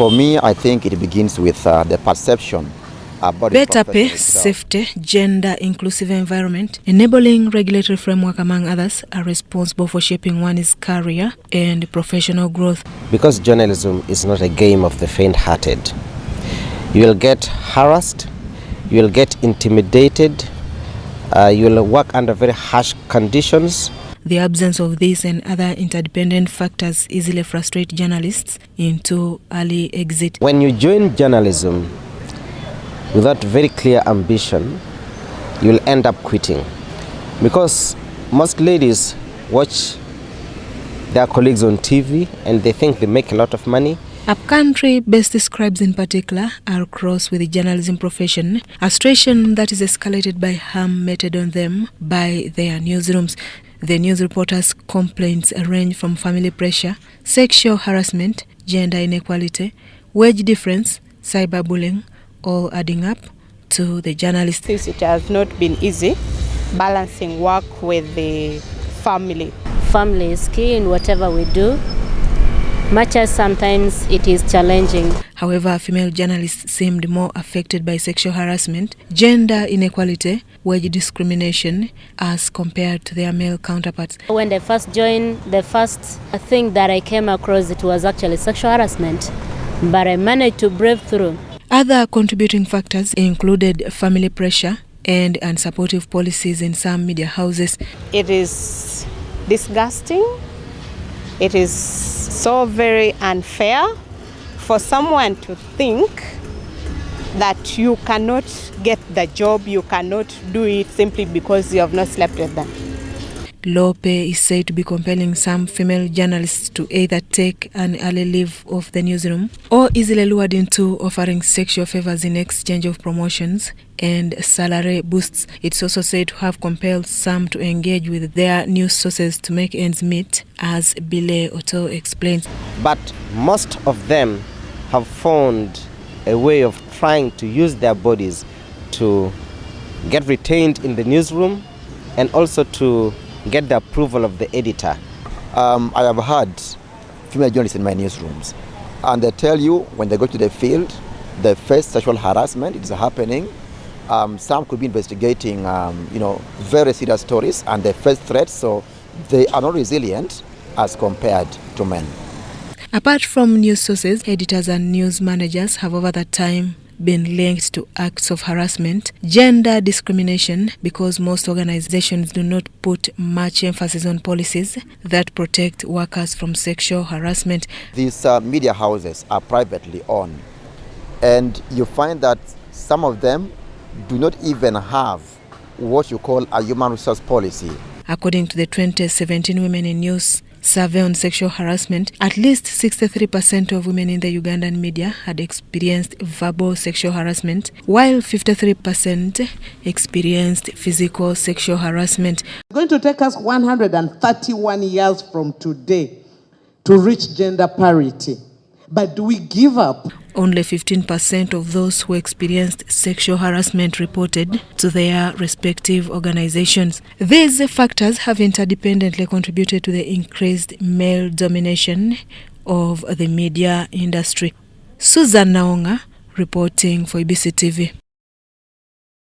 For me, I think it begins with the perception about better pay, safety, gender-inclusive environment, enabling regulatory framework, among others, are responsible for shaping one's career and professional growth. Because journalism is not a game of the faint-hearted. You will get harassed, you will get intimidated, you will work under very harsh conditions. The absence of these and other interdependent factors easily frustrate journalists into early exit. When you join journalism without very clear ambition, you will end up quitting. Because most ladies watch their colleagues on TV and they think they make a lot of money. Upcountry best describes in particular our cross with the journalism profession, a situation that is escalated by harm meted on them by their newsrooms. The news reporters' complaints range from family pressure, sexual harassment, gender inequality, wage difference, cyberbullying, all adding up to the journalist. Since it has not been easy balancing work with the family. Family is key in whatever we do, much as sometimes it is challenging. However, female journalists seemed more affected by sexual harassment, gender inequality, wage discrimination as compared to their male counterparts. When I first joined, the first thing that I came across, it was actually sexual harassment, but I managed to brave through. Other contributing factors included family pressure and unsupportive policies in some media houses. It is disgusting. It is so very unfair for someone to think that you cannot get the job, you cannot do it simply because you have not slept with them. Low pay is said to be compelling some female journalists to either take an early leave of the newsroom or easily lured into offering sexual favors in exchange of promotions and salary boosts. It's also said to have compelled some to engage with their news sources to make ends meet, as Bile Otto explains. But most of them have found a way of trying to use their bodies to get retained in the newsroom and also to get the approval of the editor. I have had female journalists in my newsrooms, and they tell you when they go to the field, the first sexual harassment is happening. Some could be investigating, very serious stories, and they face threats, so they are not resilient as compared to men. Apart from news sources, editors and news managers have over that time been linked to acts of harassment, gender discrimination, because most organizations do not put much emphasis on policies that protect workers from sexual harassment. These media houses are privately owned, and you find that some of them do not even have what you call a human resource policy. According to the 2017 Women in News survey on sexual harassment, at least 63% of women in the Ugandan media had experienced verbal sexual harassment, while 53% experienced physical sexual harassment. It's going to take us 131 years from today to reach gender parity. But do we give up? Only 15% of those who experienced sexual harassment reported to their respective organizations. These factors have interdependently contributed to the increased male domination of the media industry. Susan Naonga reporting for ABC TV.